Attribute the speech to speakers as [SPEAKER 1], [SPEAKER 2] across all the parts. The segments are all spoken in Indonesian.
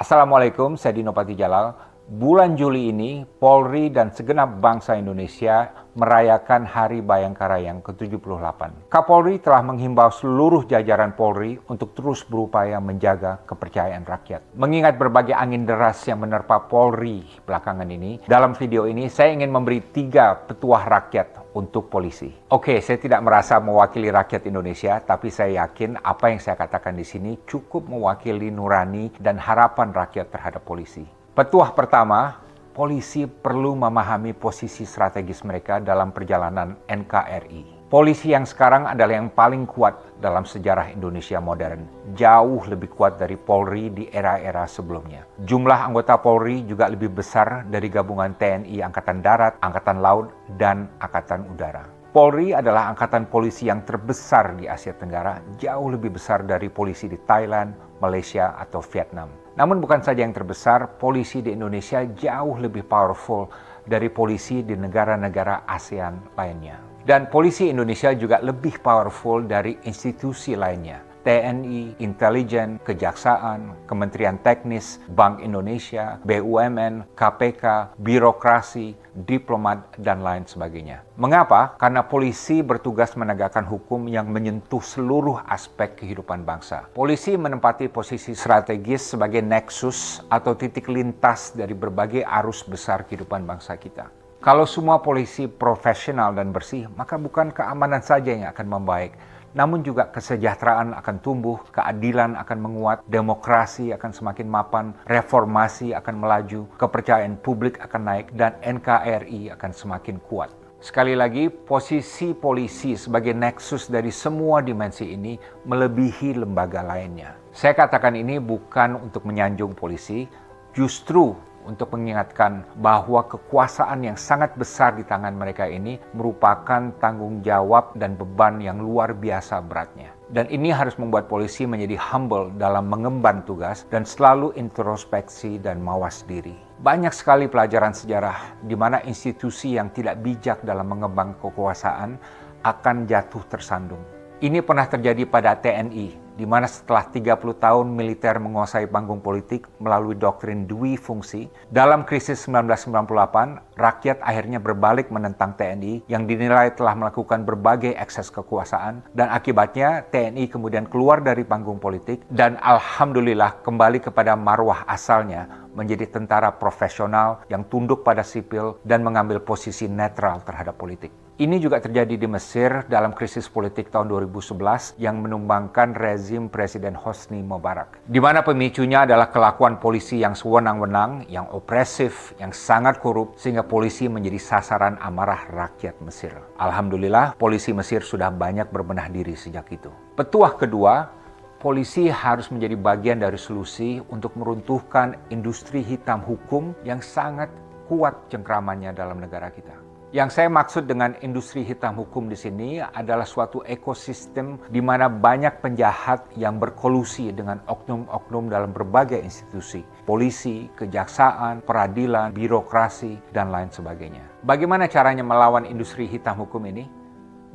[SPEAKER 1] Assalamualaikum, saya Dino Patijalal. Bulan Juli ini, Polri dan segenap bangsa Indonesia merayakan Hari Bayangkara yang ke-78. Kapolri telah menghimbau seluruh jajaran Polri untuk terus berupaya menjaga kepercayaan rakyat. Mengingat berbagai angin deras yang menerpa Polri belakangan ini, dalam video ini saya ingin memberi 3 petuah rakyat untuk polisi. Oke, saya tidak merasa mewakili rakyat Indonesia, tapi saya yakin apa yang saya katakan di sini cukup mewakili nurani dan harapan rakyat terhadap polisi. Petuah pertama, polisi perlu memahami posisi strategis mereka dalam perjalanan NKRI. Polisi yang sekarang adalah yang paling kuat dalam sejarah Indonesia modern, jauh lebih kuat dari Polri di era-era sebelumnya. Jumlah anggota Polri juga lebih besar dari gabungan TNI Angkatan Darat, Angkatan Laut, dan Angkatan Udara. Polri adalah angkatan polisi yang terbesar di Asia Tenggara, jauh lebih besar dari polisi di Thailand, Malaysia, atau Vietnam. Namun bukan saja yang terbesar, polisi di Indonesia jauh lebih powerful dari polisi di negara-negara ASEAN lainnya. Dan polisi Indonesia juga lebih powerful dari institusi lainnya. TNI, intelijen, kejaksaan, Kementerian Teknis, Bank Indonesia, BUMN, KPK, birokrasi, diplomat, dan lain sebagainya. Mengapa? Karena polisi bertugas menegakkan hukum yang menyentuh seluruh aspek kehidupan bangsa. Polisi menempati posisi strategis sebagai nexus atau titik lintas dari berbagai arus besar kehidupan bangsa kita. Kalau semua polisi profesional dan bersih, maka bukan keamanan saja yang akan membaik, namun juga kesejahteraan akan tumbuh, keadilan akan menguat, demokrasi akan semakin mapan, reformasi akan melaju, kepercayaan publik akan naik, dan NKRI akan semakin kuat. Sekali lagi, posisi polisi sebagai nexus dari semua dimensi ini melebihi lembaga lainnya. Saya katakan ini bukan untuk menyanjung polisi, justru untuk mengingatkan bahwa kekuasaan yang sangat besar di tangan mereka ini merupakan tanggung jawab dan beban yang luar biasa beratnya. Dan ini harus membuat polisi menjadi humble dalam mengemban tugas dan selalu introspeksi dan mawas diri. Banyak sekali pelajaran sejarah di mana institusi yang tidak bijak dalam mengembang kekuasaan akan jatuh tersandung. Ini pernah terjadi pada TNI, di mana setelah 30 tahun militer menguasai panggung politik melalui doktrin dui fungsi, dalam krisis 1998, rakyat akhirnya berbalik menentang TNI yang dinilai telah melakukan berbagai ekses kekuasaan, dan akibatnya TNI kemudian keluar dari panggung politik dan alhamdulillah kembali kepada marwah asalnya menjadi tentara profesional yang tunduk pada sipil dan mengambil posisi netral terhadap politik. Ini juga terjadi di Mesir dalam krisis politik tahun 2011 yang menumbangkan rezim Presiden Hosni Mubarak, di mana pemicunya adalah kelakuan polisi yang sewenang-wenang, yang opresif, yang sangat korup, sehingga polisi menjadi sasaran amarah rakyat Mesir. Alhamdulillah, polisi Mesir sudah banyak berbenah diri sejak itu. Petuah kedua, polisi harus menjadi bagian dari solusi untuk meruntuhkan industri hitam hukum yang sangat kuat cengkramannya dalam negara kita. Yang saya maksud dengan industri hitam hukum di sini adalah suatu ekosistem di mana banyak penjahat yang berkolusi dengan oknum-oknum dalam berbagai institusi, polisi, kejaksaan, peradilan, birokrasi, dan lain sebagainya. Bagaimana caranya melawan industri hitam hukum ini?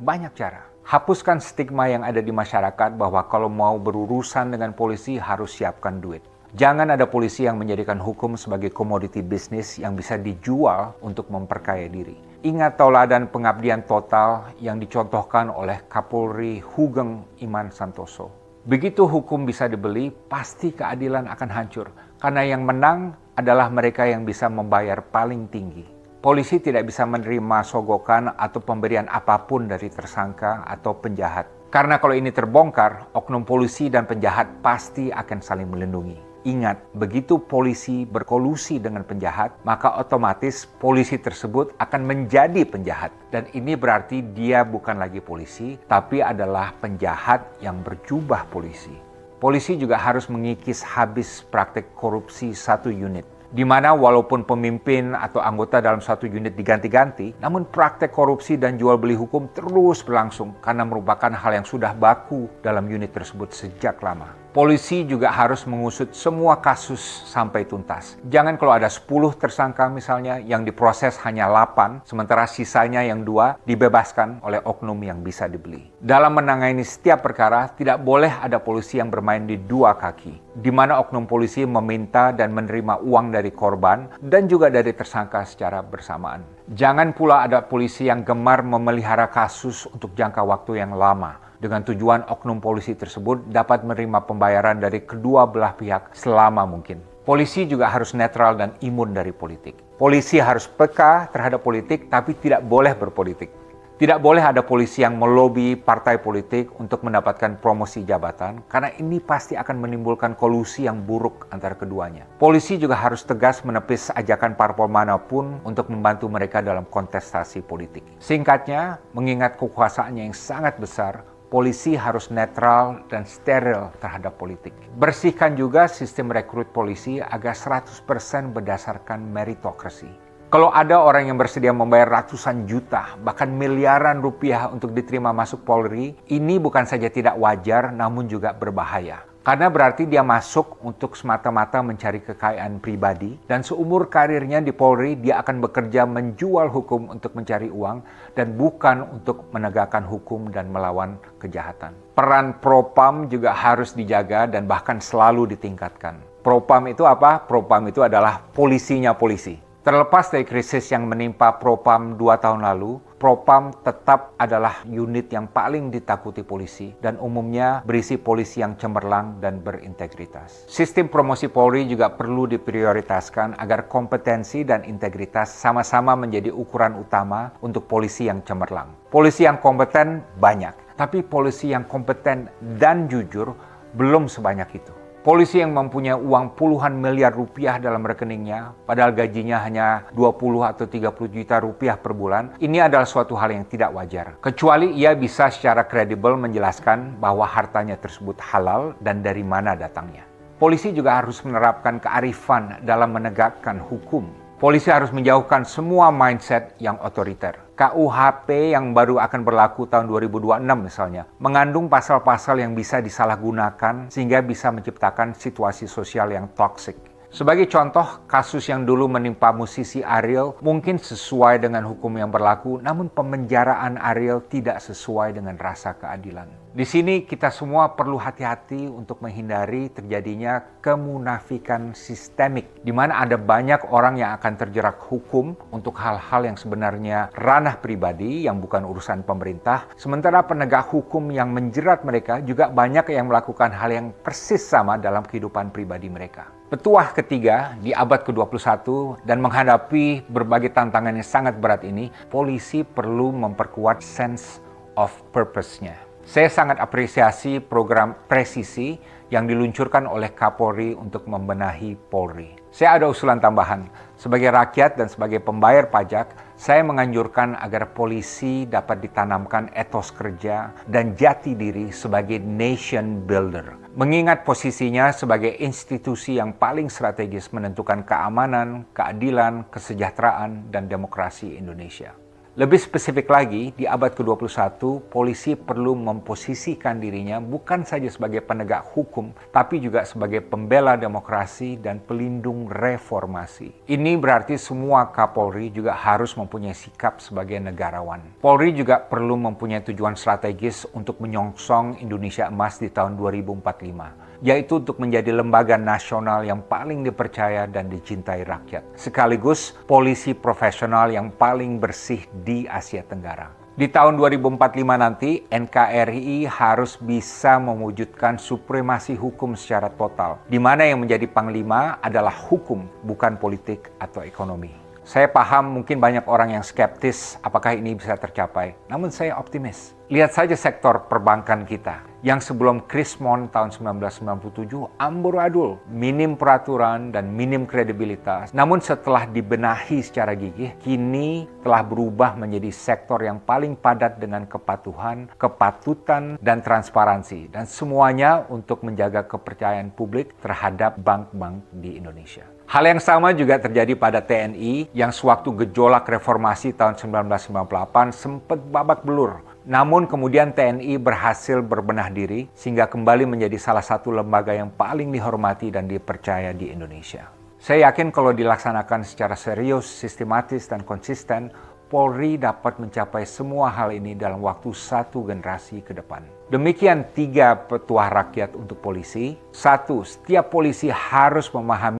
[SPEAKER 1] Banyak cara. Hapuskan stigma yang ada di masyarakat bahwa kalau mau berurusan dengan polisi harus siapkan duit. Jangan ada polisi yang menjadikan hukum sebagai komoditi bisnis yang bisa dijual untuk memperkaya diri. Ingat tauladan pengabdian total yang dicontohkan oleh Kapolri Hugeng Iman Santoso. Begitu hukum bisa dibeli, pasti keadilan akan hancur. Karena yang menang adalah mereka yang bisa membayar paling tinggi. Polisi tidak bisa menerima sogokan atau pemberian apapun dari tersangka atau penjahat. Karena kalau ini terbongkar, oknum polisi dan penjahat pasti akan saling melindungi. Ingat, begitu polisi berkolusi dengan penjahat, maka otomatis polisi tersebut akan menjadi penjahat. Dan ini berarti dia bukan lagi polisi, tapi adalah penjahat yang berjubah polisi. Polisi juga harus mengikis habis praktek korupsi satu unit, di mana walaupun pemimpin atau anggota dalam satu unit diganti-ganti, namun praktek korupsi dan jual beli hukum terus berlangsung karena merupakan hal yang sudah baku dalam unit tersebut sejak lama. Polisi juga harus mengusut semua kasus sampai tuntas. Jangan kalau ada 10 tersangka misalnya yang diproses hanya 8, sementara sisanya yang 2 dibebaskan oleh oknum yang bisa dibeli. Dalam menangani setiap perkara, tidak boleh ada polisi yang bermain di dua kaki, di mana oknum polisi meminta dan menerima uang dari korban dan juga dari tersangka secara bersamaan. Jangan pula ada polisi yang gemar memelihara kasus untuk jangka waktu yang lama, dengan tujuan oknum polisi tersebut dapat menerima pembayaran dari kedua belah pihak selama mungkin. Polisi juga harus netral dan imun dari politik. Polisi harus peka terhadap politik tapi tidak boleh berpolitik. Tidak boleh ada polisi yang melobi partai politik untuk mendapatkan promosi jabatan, karena ini pasti akan menimbulkan kolusi yang buruk antara keduanya. Polisi juga harus tegas menepis ajakan parpol manapun untuk membantu mereka dalam kontestasi politik. Singkatnya, mengingat kekuasaannya yang sangat besar, polisi harus netral dan steril terhadap politik. Bersihkan juga sistem rekrut polisi agar 100% berdasarkan meritokrasi. Kalau ada orang yang bersedia membayar ratusan juta, bahkan miliaran rupiah untuk diterima masuk Polri, ini bukan saja tidak wajar, namun juga berbahaya. Karena berarti dia masuk untuk semata-mata mencari kekayaan pribadi, dan seumur karirnya di Polri, dia akan bekerja menjual hukum untuk mencari uang, dan bukan untuk menegakkan hukum dan melawan kejahatan. Peran Propam juga harus dijaga dan bahkan selalu ditingkatkan. Propam itu apa? Propam itu adalah polisinya polisi. Terlepas dari krisis yang menimpa Propam 2 tahun lalu, Propam tetap adalah unit yang paling ditakuti polisi dan umumnya berisi polisi yang cemerlang dan berintegritas. Sistem promosi Polri juga perlu diprioritaskan agar kompetensi dan integritas sama-sama menjadi ukuran utama untuk polisi yang cemerlang. Polisi yang kompeten banyak, tapi polisi yang kompeten dan jujur belum sebanyak itu. Polisi yang mempunyai uang puluhan miliar rupiah dalam rekeningnya, padahal gajinya hanya 20 atau 30 juta rupiah per bulan, ini adalah suatu hal yang tidak wajar. Kecuali ia bisa secara kredibel menjelaskan bahwa hartanya tersebut halal dan dari mana datangnya. Polisi juga harus menerapkan kearifan dalam menegakkan hukum. Polisi harus menjauhkan semua mindset yang otoriter. KUHP yang baru akan berlaku tahun 2026 misalnya, mengandung pasal-pasal yang bisa disalahgunakan sehingga bisa menciptakan situasi sosial yang toksik. Sebagai contoh, kasus yang dulu menimpa musisi Ariel mungkin sesuai dengan hukum yang berlaku, namun pemenjaraan Ariel tidak sesuai dengan rasa keadilan. Di sini kita semua perlu hati-hati untuk menghindari terjadinya kemunafikan sistemik, di mana ada banyak orang yang akan terjerat hukum untuk hal-hal yang sebenarnya ranah pribadi yang bukan urusan pemerintah, sementara penegak hukum yang menjerat mereka juga banyak yang melakukan hal yang persis sama dalam kehidupan pribadi mereka. Petuah ketiga di abad ke-21 dan menghadapi berbagai tantangan yang sangat berat ini, polisi perlu memperkuat sense of purpose-nya. Saya sangat apresiasi program presisi yang diluncurkan oleh Kapolri untuk membenahi Polri. Saya ada usulan tambahan. Sebagai rakyat dan sebagai pembayar pajak, saya menganjurkan agar polisi dapat ditanamkan etos kerja dan jati diri sebagai nation builder. Mengingat posisinya sebagai institusi yang paling strategis menentukan keamanan, keadilan, kesejahteraan, dan demokrasi Indonesia. Lebih spesifik lagi, di abad ke-21, polisi perlu memposisikan dirinya bukan saja sebagai penegak hukum, tapi juga sebagai pembela demokrasi dan pelindung reformasi. Ini berarti semua Kapolri juga harus mempunyai sikap sebagai negarawan. Polri juga perlu mempunyai tujuan strategis untuk menyongsong Indonesia Emas di tahun 2045. Yaitu untuk menjadi lembaga nasional yang paling dipercaya dan dicintai rakyat. Sekaligus polisi profesional yang paling bersih di Asia Tenggara. Di tahun 2045 nanti, NKRI harus bisa mewujudkan supremasi hukum secara total, di mana yang menjadi panglima adalah hukum, bukan politik atau ekonomi. Saya paham mungkin banyak orang yang skeptis apakah ini bisa tercapai, namun saya optimis. Lihat saja sektor perbankan kita, yang sebelum Krismon tahun 1997 amburadul, minim peraturan dan minim kredibilitas. Namun setelah dibenahi secara gigih, kini telah berubah menjadi sektor yang paling padat dengan kepatuhan, kepatutan, dan transparansi. Dan semuanya untuk menjaga kepercayaan publik terhadap bank-bank di Indonesia. Hal yang sama juga terjadi pada TNI yang sewaktu gejolak reformasi tahun 1998 sempat babak belur Namun kemudian TNI berhasil berbenah diri sehingga kembali menjadi salah satu lembaga yang paling dihormati dan dipercaya di Indonesia. Saya yakin kalau dilaksanakan secara serius, sistematis, dan konsisten, Polri dapat mencapai semua hal ini dalam waktu 1 generasi ke depan. Demikian 3 petuah rakyat untuk polisi. 1. Setiap polisi harus memahami